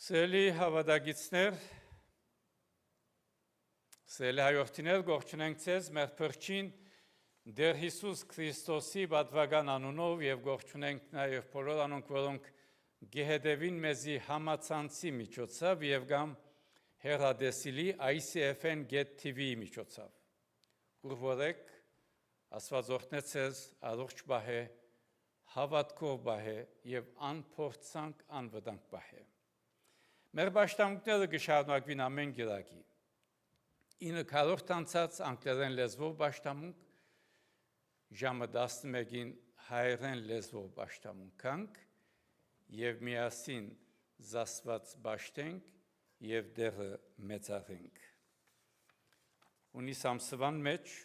Սելի հավատագիցներ, սելի հայորդիներ, գողջունենք ձեզ մեր փրկին Դեր Հիսուս Քրիստոսի պատվական անունով եւ գողջունենք նաեւ բոլոր անոնք, որոնք գեհդեվին մեզի համացանցի միջոցով եւ գամ հերադեսիլի ICFN-GET-TV միջոցով։ Գուրվորեք Աստված օրհնեցես առողջ բահե, հավատքով բահե եւ անփորձանք անվտանգ բահե։ Մեր պաշտամունքները կշարունակվին ամեն գիրակի։ 9 քառորդ անցած անգլերեն լեզվով պաշտամունք, ժամը 11-ին հայերեն լեզվով պաշտամունքանք եւ միասին զասված պաշտենք եւ դերը մեծարենք։ Ունիս ամսվան մեջ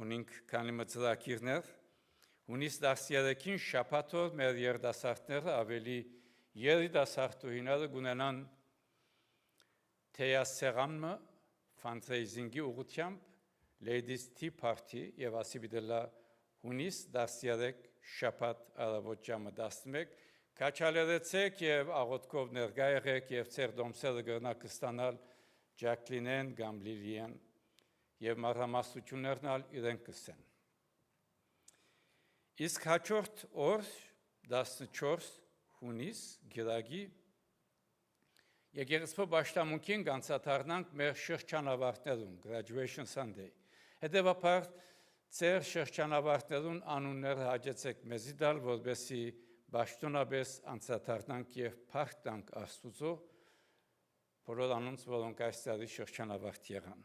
ունենք քանի մծրակիրներ, ունիս 13-ին շաբաթով մեր երդասարտները ավելի երիտասարդուհիները գունենան թեյասեղանը fundraising-ի ուղղությամբ Ladies Tea Party եւ ասիբիդելա հունիս 13 շաբաթ առավոտ ժամը 11 քաչալերեցեք եւ աղոթքով ներկա եղեք եւ ծեր դոմսերը գրնակ ստանալ Ջակլինեն Գամլիլիան եւ մարամասություններն իրենք կսեն։ Իսկ հաջորդ օր 14 հունիս գիրագի եկեղեցու պաշտամունքին կանցադառնանք մեր շրջանավարտներուն graduation Sunday։ Հետևաբար ծեր շրջանավարտներուն անունները հաջեցեք մեզի դալ, որպեսզի պաշտոնապես անդրադառնանք եւ փառք տանք Աստծո բոլոր անոնց, որոնք այս տարի շրջանավարտ եղան։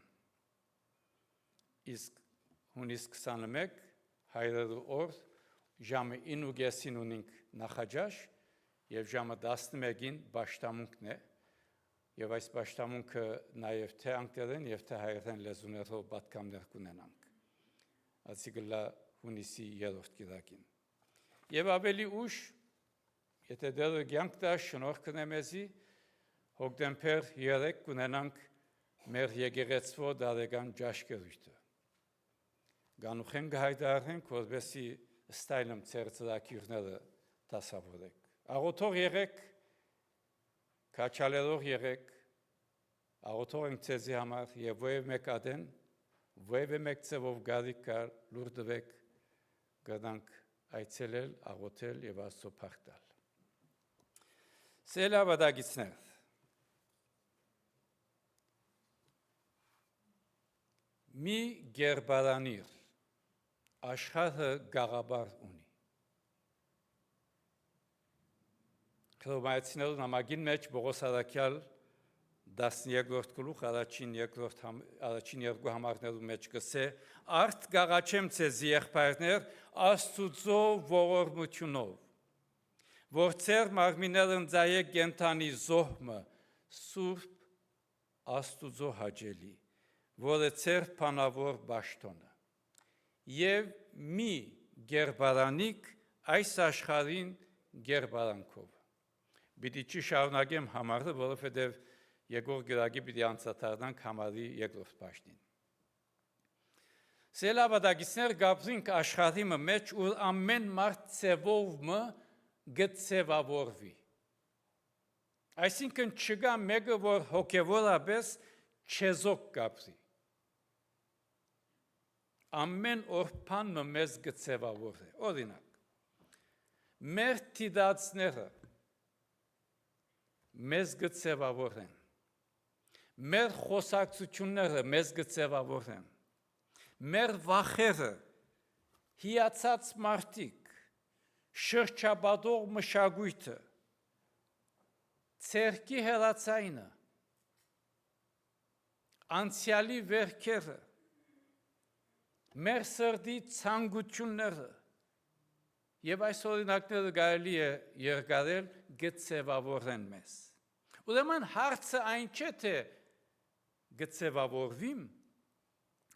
Իսկ հունիս 21 հայրերի օր ժամը 9:30-ին ունենք նախաճաշ եւ ժամը 11-ին պաշտամունքն է եւ այս պաշտամունքը նաեւ թե անգլերեն եւ թե հայերեն լեզուներով պատկամներ կունենանք։ Այսինքն հունիսի 3-րդ գիրակին։ Եվ ավելի ուշ, եթե դերը կյանք տա շնորհ կնեմեզի, հոկտեմբեր 3 կունենանք մեր եկեղեցու դարեգան ճաշկերույթը։ Գանուխեն գահայդարենք, որպեսզի ստայլում ծեր ծրագիրները դասավորեք։ Աղոթող եղեք, քաչալերող եղեք, աղոթող ենք ձեզի համար եւ ովև մեկ ադեն, ովև մեկ ծևով գարիկ կար լուր տվեք, գնանք այցելել, աղոթել եւ Աստծո փառք տալ։ Սելի հավատագիցներ, մի գերբարանիր աշխարհը գաղաբար ունի։ Հռոմեացիներու նամակին մեջ Պողոս առաքյալ 12-րդ գլուխ առաջին երկու համարներու մեջ կսե արդ գաղաչեմ ձեզ եղբայրներ Աստուծո ողորմությունով որ ձեր մարմիններն ձայեք կենթանի զոհմը սուրբ Աստուծո հաճելի որը ձեր փանավոր բաշտոնը եւ մի գերբարանիկ այս աշխարհին գերբարանքով Պիտի չշարունակեմ համարը, որովհետև երկրորդ գրագի պիտի անդրադառնանք համարի երկրորդ պաշտին։ Սելի հավատագիցներ գաբրինք աշխարհի մեջ, ուր ամեն մարդ ծևովը գծևավորվի։ Այսինքն չկա մեկը, որ հոգևորապես չեզոք գաբրի։ Ամեն օր բանը մեզ գծևավոր է։ Օրինակ, մեր դիդացները մեզ գծևավորեն, մեր խոսակցությունները մեզ գծևավորեն, մեր վախերը, հիացած մարդիկ, շրջապատող մշակույթը, ցերկի հերացայինը, անցյալի վերքերը, մեր սրտի ցանկությունները Եվ այս օրինակները կարելի է երկարել գծևավորեն մեզ։ Ուրեմն հարցը այն չէ, թե գծևավորվիմ,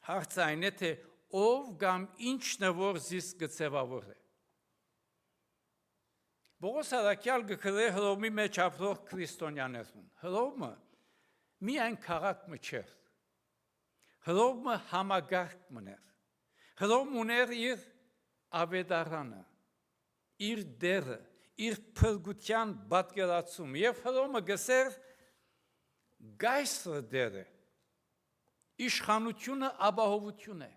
հարցը այն է, թե ով կամ ինչն է, որ զիս գծևավոր է։ Պողոս առաքյալ գկրե Հռոմի մեջ ապրող քրիստոնյաներուն։ Հռոմը միայն քաղաք չէր։ Հռոմը համագարկ մներ։ Հռոմ ուներ իր ավետարանը, իր դերը, իր փրկության պատկերացում եւ Հռոմը գսեր գայսը դերը իշխանությունը ապահովություն է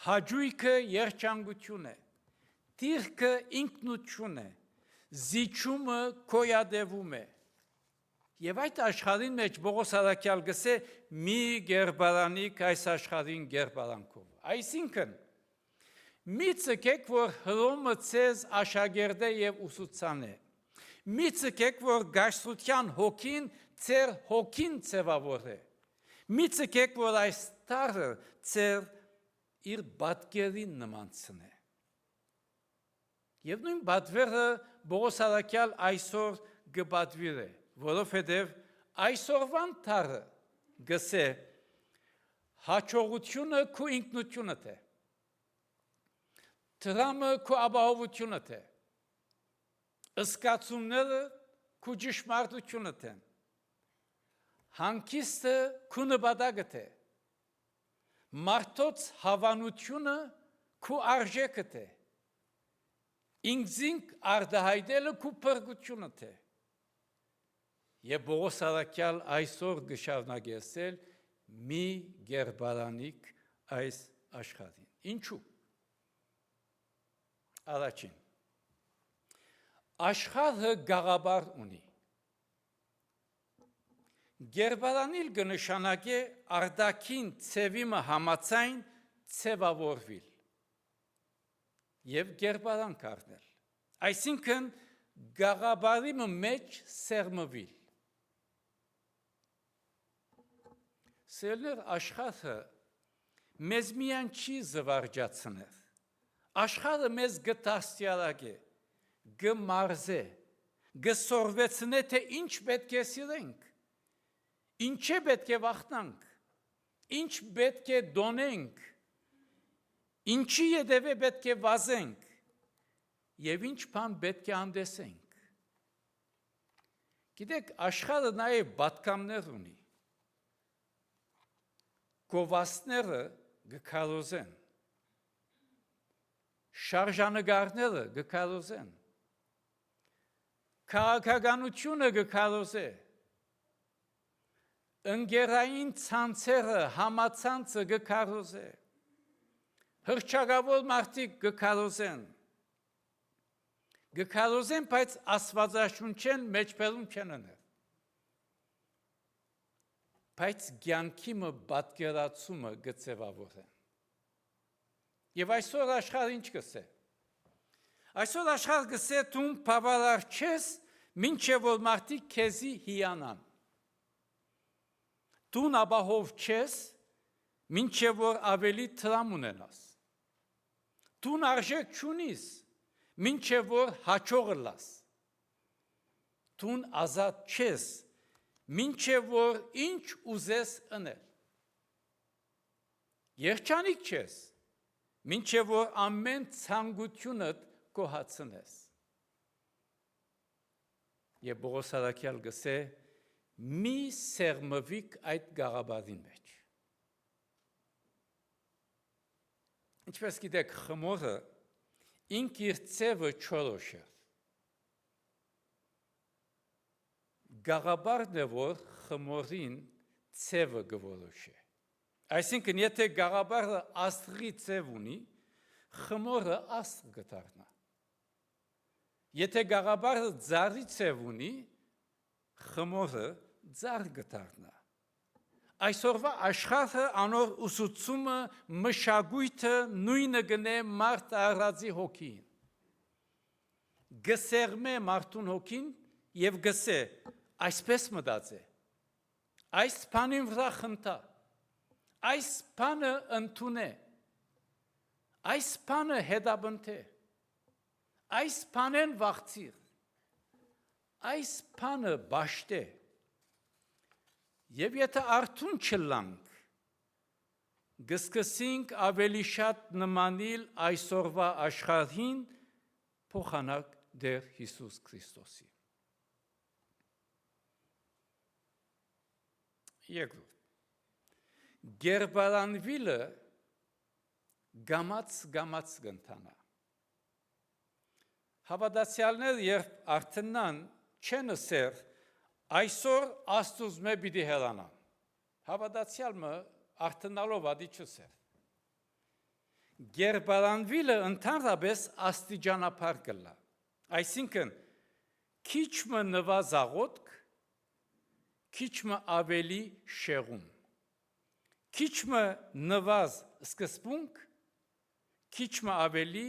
հաջույքը երջանկություն է դիրքը ինքնություն է զիջումը կոյադևում է եւ այդ աշխարհին մեջ Պողոս Արաքյալ գսե մի գերբարանիկ այս աշխարհին գերբարանքով այսինքն մի ցկեք որ Հռոմը ցեզ աշակերտե եւ ուսուցան է մի ցկեք որ գաշրության հոգին ցեր հոգին ցևավոր է մի ցկեք որ այս տարը ցեր իր բատկերին նմանցն է եւ նույն բատվերը Պողոս Արաքյալ այսօր գբատվիր է որովհետև այսօրվան տարը գսե հաջողությունը քու ինքնությունդ է տրամը քու ապահովությունդ է ըսկացումները քու ճշմարտությունդ են հանգիստը քու նպատակդ է մարդոց հավանությունը քու արժեքդ է ինքզինք արդահայտելը քու փրկությունդ է եւ Պողոս Արաքյալ այսօր գշարունակել մի գերբարանիկ այս աշխարհին ինչու առաջին աշխարհը գաղաբար ունի գերբարանիլ կնշանակե արտաքին ցևիմը համացայն ցևավորվիլ եւ գերբարանք առնել այսինքն գաղաբարի մեջ սերմվիլ Սերներ աշխարհը մեզ միայն չի զվարճացնել աշխարհը մեզ գտաստիարակե գմարզե գսորվեցնե թե ինչ պետք է սիրենք ինչ է պետք է վախտանք ինչ պետք է դոնենք ինչի ետևե պետք է վազենք եւ ինչ բան պետք է հանդեսենք գիտեք աշխարհը նաեւ պատկամներ ունի գովաստները գկարոզեն շարժանագարները գկարոզեն քաղաքականությունը գկարոզե ընկերային ցանցերը համացանցը գկարոզե հրճագավոր մարդիկ գկարոզեն բայց աստվածաշունչեն մեջբերում չեն անել բայց ցանկիմը պատկերացումը գծեվավորեն եւ այսօր աշխարհը ինչ կսե այսօր աշխարհը գսե դու բավարար չես մինչեւ որ մարդիկ քեզի հիանան դու ապահով չես մինչեւ որ ավելի տրամ ունենաս դու արժեք չունիս մինչեւ որ հաջողը լաս դու ազատ չես մինչև որ ինչ ուզես անել երջանիկ չես մինչև որ ամեն ցանկությունդ կոհացնես եւ Պողոս Արաքյալ գսե մի սերմվիկ այդ գաղաբարի մեջ ինչպես գիտեք խմորը ինք իր ցևը չորոշ է գաղաբարն է որ խմորին ցևը գորոշ է այսինքն եթե գաղաբարը աստղի ցև ունի խմորը աստղ կդառնա եթե գաղաբարը ձարի ցև ունի խմորը ձար կդառնա այսօրվա աշխարհը անոր ուսուցումը մշակույթը նույնը գնե մարդ առածի հոգին գսերմե մարդուն հոգին եւ գսե այսպես մտածե այս բանին վրա խնդա այս բանը ընդունե այս բանը հետաբնթե այս բանեն վախցիր այս բանը բաշտե եւ եթե արթուն չլանք գսկսինք ավելի շատ նմանիլ այսօրվա աշխարհին փոխանակ դեր Հիսուս Քրիստոսի Երկրորդ գերբարանվիլը գամած գնթանա Հավատացյալները երբ արթնան չեն ասեր այսօր Աստուծո մե պիտի հեռանան։ Հավատացյալը արթնալով ադի չսեր։ Գերբարանվիլը ընդհանրապես աստիճանաբար կլա։ Այսինքն քիչ մը նվազ աղոթք, քիչ մը ավելի շեղում։ Քիչ մը նվազ սկզբունք, քիչ մը ավելի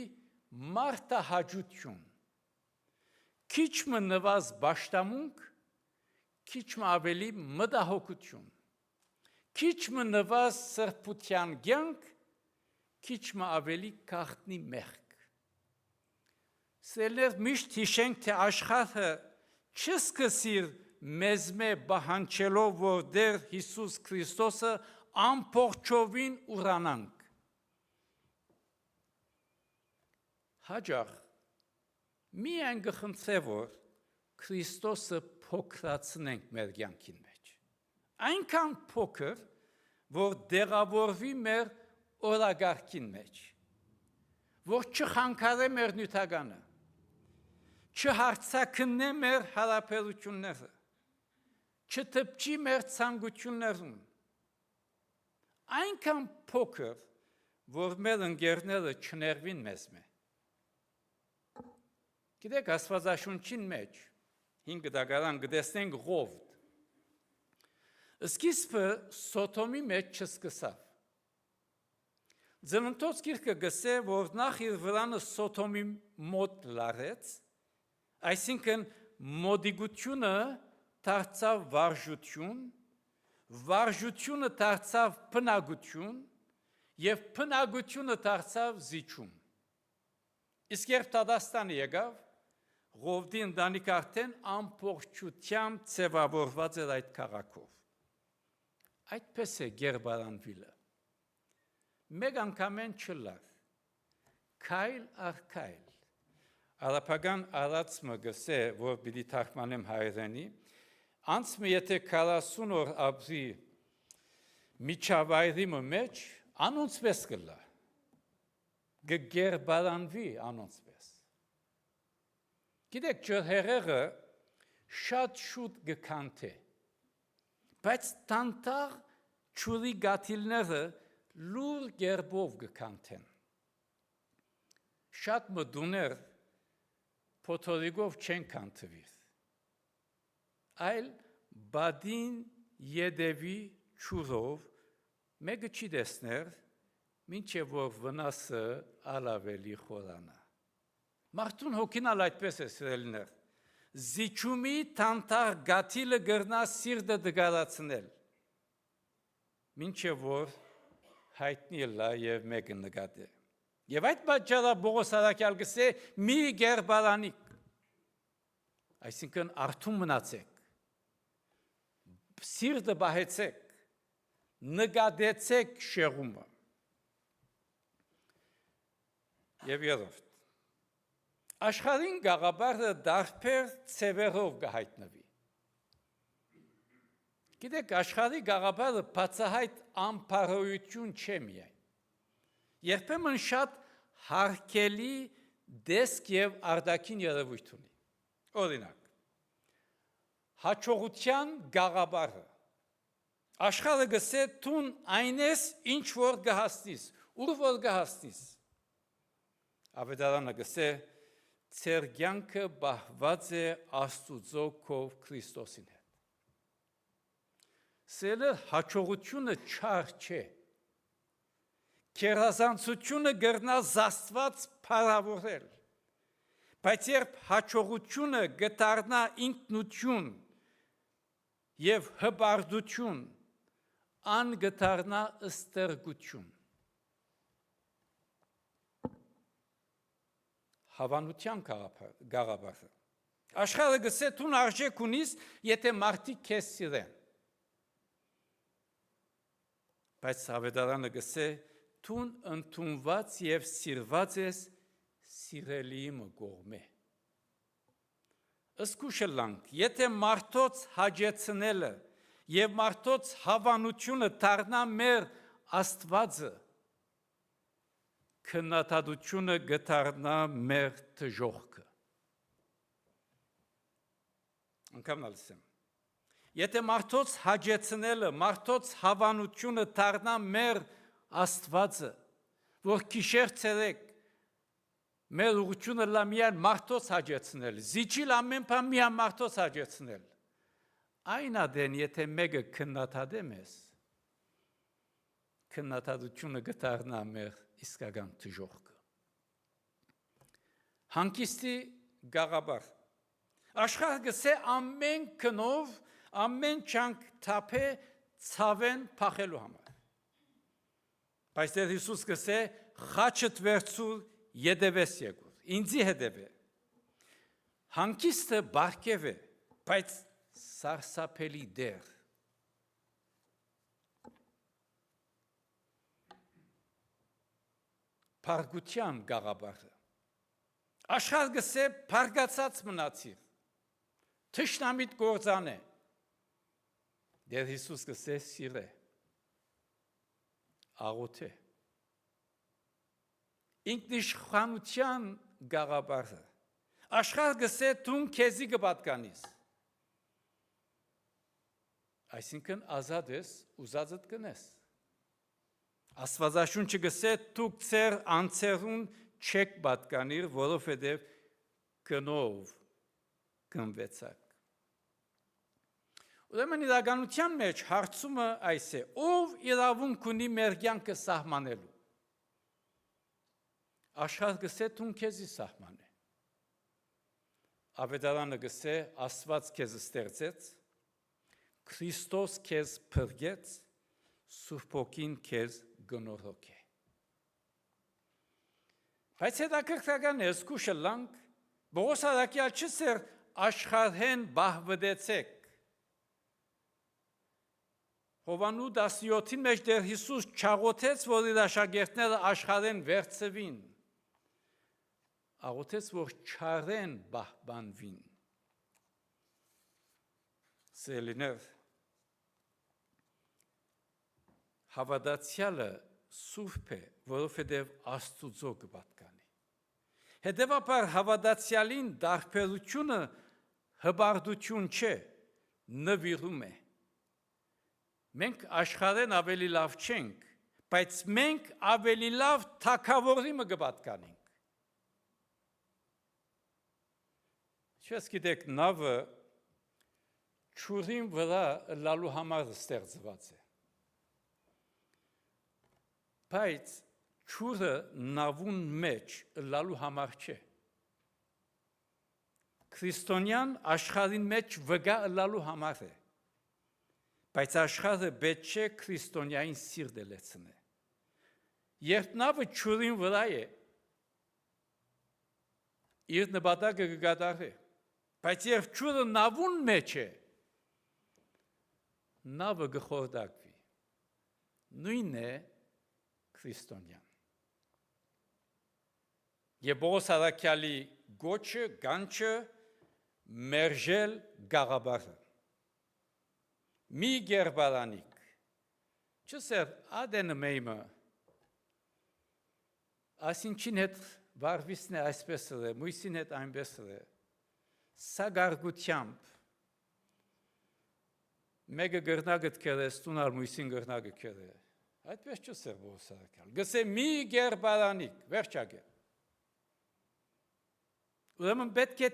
մարտահաճություն։ Քիչ մը նվազ պաշտամունք, քիչ մը ավելի մտահոգություն։ Քիչ մը նվազ սրբության կյանք, քիչ մը ավելի գաղտնի մեղք։ Սերներ միշտ հիշենք, թե աշխարհը չսկսիր մեզ մե բահանջելով, որ դեր Հիսուս Քրիստոսը ամբողջովին ուրանանք։ Հաջող միայն գխնդրե, որ Քրիստոսը փոքրացնենք մեր կյանքին մեջ։ Այնքան փոքր, որ դեղավորվի մեր օրագարկին մեջ, որ չխանգարե մեր նյութականը, չհարցակնե մեր հարաբերությունները, չտպչի մեր ցանկություններում, այնքան փոքր, որ մեր ընկերները չներվին մեզ մե։ Գիտեք, Աստվածաշունչին մեջ 5 դագարան գտեսնենք Ղովդ։ Սկիզբը Սոդոմի մեջ չսկսավ։ Ծննդոց գիրքը գսե, որ նախ իր վրանը Սոդոմի մոտ լարեց, այսինքն մոդիգությունը դարձավ վարժություն, վարժությունը դարձավ բնագություն եւ բնագությունը դարձավ զիջում։ Իսկ երբ Տադաստանը եկավ, Ղովդի ընտանիքը արդեն ամբողջությամբ ձևավորված էր այդ քաղաքով։ Այդպես է Գերբարանվիլը։ Մեկ անգամեն չլար, քայլ առ քայլ։ Արաբական արածը գսե, որ պիտի թարգմանեմ հայերենի, անցմը եթե 40 օր ապրի միջավայրի մեջ, անոնցպես կլա, գերբարանվի անոնցպես։ Գիտեք, ջրհեղեղը շատ շուտ գկանթե, բայց տանտաղ ճուրի գաթիլները լուր գերբով գկանթեն։ Շատ մդուներ փոթորիկով չեն կանթվիր, այլ բադին յեդևի ճուրով մեկը չի դեսներ, մինչև որ վնասը ալավելի խորանա։ Մարդուն հոգինալ այդպես է սիրելիներ, զիջումի տանտաղ գաթիլը գրնա սիրտը դգարացնել, մինչև որ հայտնի լա և մեկը նկատե։ Եվ այդ պատճառով Պողոս առաքյալ գսե մի գերբարանիկ, այսինքն արթուն մնացեք, սիրտը բահեցեք, նկատեցեք շեղումը։ Եվ երրորդ, աշխարհին գաղափարը դարբեր ցևերով կհայտնվի։ Գիտեք, աշխարհի գաղափարը բացահայտ անփարոյություն չէ միայն։ Երբեմն շատ հարգելի դեսք եւ արտաքին երևույթ ունի։ Օրինակ, հաջողության գաղափարը։ Աշխարհը գսե տուն այն ես, ինչ որ կհասնիս, ուր որ կհասնիս։ Ավետարանը գսե ձեր կյանքը բահված է Աստուծո քով Քրիստոսին հետ։ Սերը հաջողությունը չար չէ։ Գերազանցությունը գրնա զաստված փառավորել։ Բայց երբ հաջողությունը գտարնա ինքնություն եւ հպարտություն, ան գտարնա ըստերգություն։ Հավանության գաղափարը։ Աշխարհը գսե տուն արժեք ունիս, եթե մարդիկ քեզ սիրեն։ Բայց ավետարանը գսե տուն ընդունված եւ սիրված ես սիրելիի կողմէ։ Ըսկուշելանք, եթե մարդոց հաջեցնելը եւ մարդոց հավանությունը դառնա մեր Աստվածը, քննադատությունը գտարնա մեր դժողքը։ Անգամ նալսեմ։ Եթե մարդոց հաջեցնելը, մարդոց հավանությունը դառնա մեր Աստվածը, որ քիշեր ցերեկ մեր ուղղությունը լա միան մարդոց հաջեցնել, զիջիլ ամեն բան միան մարդոց հաջեցնել։ Այն ադեն, եթե մեկը քննադատեմ ես, քննադատությունը գտարնա մեր իսկական դժոխքը։ Հանկիստի գաղաբար։ Աշխարհը գսե ամեն քնով, ամեն չանք թափե ցավեն փախելու համար։ Բայց Տեր Հիսուս գսե խաչդ վերցու յետևես եկուր, ինձի հետևե։ Հանկիստը բարգև է, բայց սարսափելի դեր։ Փարգության գաղաբարը։ Աշխարհը գսե փարգացած մնացիր։ Թշնամիտ գործան է։ Տեր Հիսուս գսե սիրե։ Աղոթե։ Ինքնիշխանության գաղաբարը։ Աշխարհը գսե դու քեզի կպատկանես։ Այսինքն ազատ ես, ուզածդ կնես։ Աստվածաշունչը գսե դու ծեր անցերուն չեք պատկանիր, որովհետև կնով կնվեցակ։ Ուրեմն իրականության մեջ հարցումը այս է. ով իրավունք ունի մեր կյանքը սահմանելու։ Աշխարհը գսե դու քեզի սահմանե։ Ավետարանը գսե Աստված քեզ ստեղծեց, Քրիստոս քեզ փրկեց, Սուրբ Հոգին քեզ գնորոք է։ Բայց հետաքրքրական է զգուշը լանք, Պողոս առաքյալ չսեր աշխարհեն բահվդեցեք։ Հովանու 17-ին մեջ Տեր Հիսուս չաղոթեց, որ իր աշակերտները աշխարհեն վերցվին։ Աղոթեց, որ չարեն բահբանվին։ Սիրելիներ, հավատացյալը սուրբ է, որովհետև Աստուծո կպատկանի։ Հետևաբար հավատացյալին դարբերությունը հբարդություն չէ, նվիրում է։ Մենք աշխարհեն ավելի լավ չենք, բայց մենք ավելի լավ թագավորի կպատկանենք։ Չես գիտեք, նավը ջուրին վրա լալու համար ստեղծված է։ Բայց ջուրը նավուն մեջ լալու համար չէ։ Քրիստոնյան աշխարհին մեջ վգա լալու համար է։ Բայց աշխարհը պետք չէ քրիստոնյային սիրտը լեցնե։ Երբ նավը ջուրին վրա է, իր նպատակը կկատարի։ Բայց երբ ջուրը նավուն մեջ է, նավը կխորտակվի։ Նույնն է քրիստոնյան։ Եվ Պողոս առաքյալի գոչը, գանչը մերժել գաղաբարը։ Մի գերբարանիկ, չսեր ադենը մեյմը, ասինչին հետ վարվիսն է այսպես է, մույսին հետ այնպես է, սա գարգությամբ, մեկը գրնագըտ կերես, տունար մույսին գրնագը կերը, այդպես չսեր Պողոս առաքյալ, գսե մի գերբարանիկ, վերջագեր։ Ուրեմն պետք է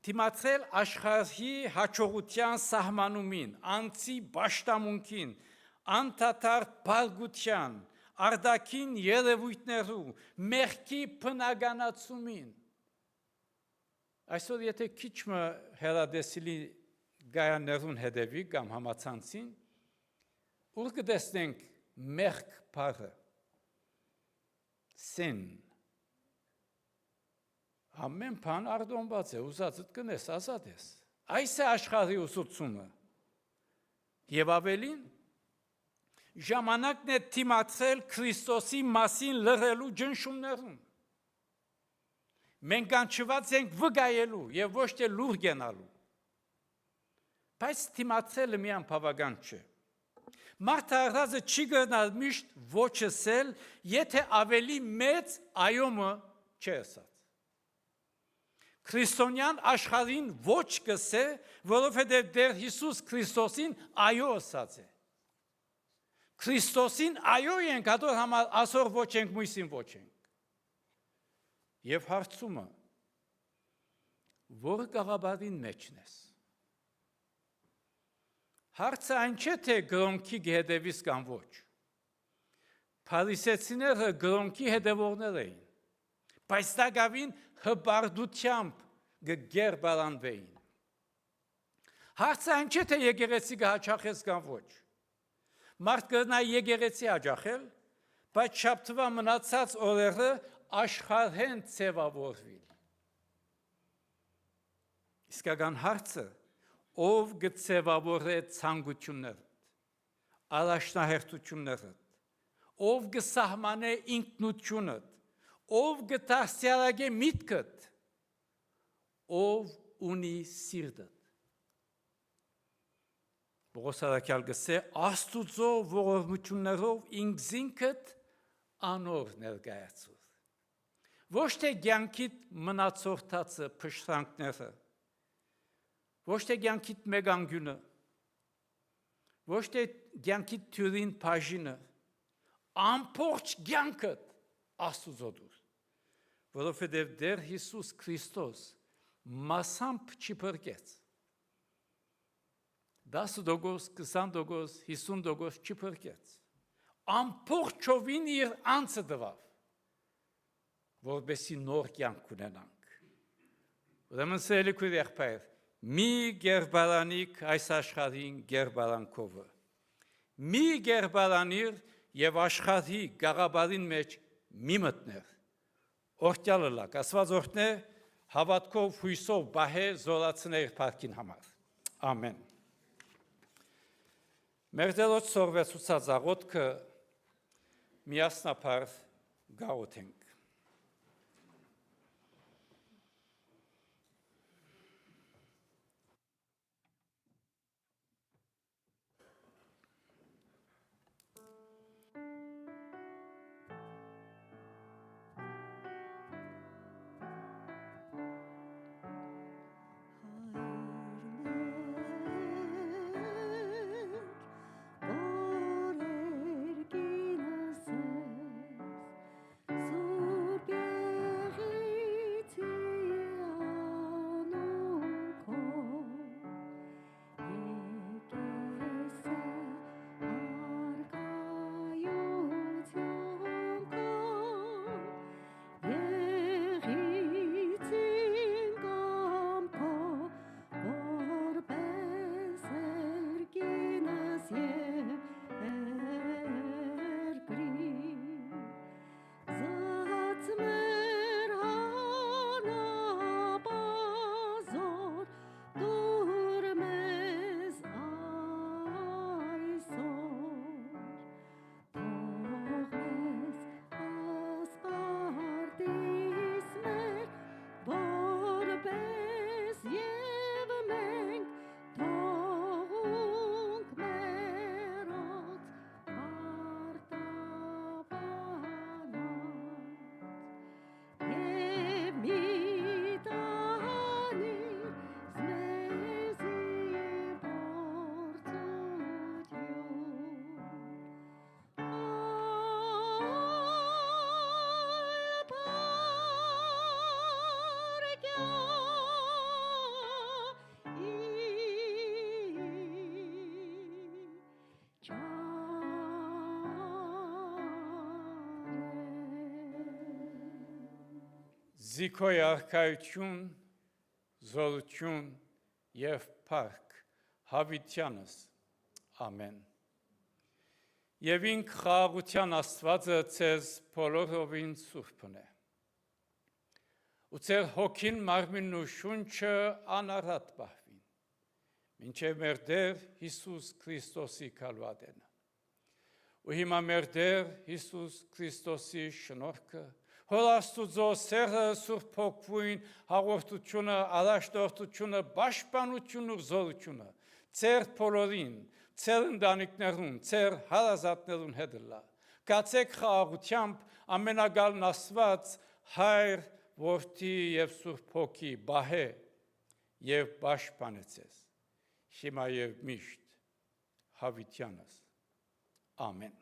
թիմացրել աշխարհի հաջողության սահմանումին, անձի պաշտամունքին, անդադար բարգության, արտաքին երևույթներու, մեղքի բնականացումին։ Այսօր եթե քիչ հեռադեսիլի գայաններուն հետևի կամ համացանցին, ուր կտեսնենք մեղք բառը, սին, ամեն բան արտոնված է, ուզածդ կնես, ազատ ես։ Այս է աշխարհի ուսուցումը։ Եվ ավելին, ժամանակն է թիմացրել Քրիստոսի մասին լռելու ջնշումներում։ Մենք կանչված ենք վգայելու եւ ոչ թե լուր գնալու։ Բայց թիմացրելը միան բավական չէ։ Մարդը առածը չի գնալ միշտ ոչ ասել, եթե ավելի մեծ այոմը չի ասած։ Քրիստոնյան աշխարհին ոչ կսե, որովհետև դեր Հիսուս Քրիստոսին այո ասած է։ Քրիստոսին այո ենք, հատոր համար ասոր ոչ ենք, մույսին ոչ ենք։ Եվ հարցումը, որ գաղաբարին մեջն ես։ Հարցը այն չէ, թե գրոնքի հետևից կամ ոչ։ Փարիսեցիները գրոնքի հետևողներ էին, բայց դա գավին հբարդությամբ գերբարանվեին։ Հարցը այն չէ, թե եկեղեցի կհաճախես կամ ոչ։ Մարդ կրնա եկեղեցի հաճախել, բայց շաբթվա մնացած օրերը աշխարհեն ձևավորվի։ Իսկական հարցը, ով կձևավորե ցանկությունները, առաջնահերթությունները, ով կսահմանե ինքնությունը, ով կդաստիարակե միտքդ, ով ունի սիրտդ։ Պողոս առաքյալ գսե Աստուծո ողորմություններով ինքզինքդ անոր ներկայացուր։ Ոչ թե կյանքիդ մնացորդածը փշրանքները, ոչ թե կյանքիդ մեգանգյունը, ոչ թե կյանքիդ թյուրին բաժինը, ամբողջ կյանքդ Աստուծո դուր, որովհետև դեր Հիսուս Քրիստոս մասամբ չփրկեց։ 10%, 20%, 50% չփրկեց։ Ամբողջովին իր անձը տվավ, որպեսզի նոր կյանք ունենանք։ Ուրեմն սիրելի քույր եղբայր, մի գերբարանիկ այս աշխարհին գերբարանքովը։ Մի գերբարանիր եւ աշխարհի գաղաբարին մեջ մի մտներ։ Օրտյալը լակ, ասված օրհնե հավատքով հույսով բահե զորացներ փառքին համար։ Ամեն։ Մեր դերոց սորվեցուցած աղոթքը միասնապար գաղութենք։ Զիքոյ արքայություն, զորություն և փառք հավիտյանս, ամեն։ Եվ ինք խաղաղության Աստվածը ձեզ բոլորովին սուրբն է։ Ու ձեր հոգին, մարմինն ու շունչը անառատ պահվին, մինչև մեր Տեր Հիսուս Քրիստոսի քալվատենը։ Ու հիմա մեր Տեր Հիսուս Քրիստոսի շնորհքը, Հոր Աստուծո սերը, Սուրբ Հոգին, հաղորդությունը, առաջնորդությունը, պաշտպանությունը ու զորությունը ձեր բոլորին, ձեր ընտանիքներուն, ձեր հարազատներուն հետ լա։ Կացեք խաղաղությամբ ամենագալն Աստված, Հայր, Որդի եւ Սուրբ Հոգի բահե եւ պաշտպանեցես, հիմա եւ միշտ հավիտյանս։ Ամեն։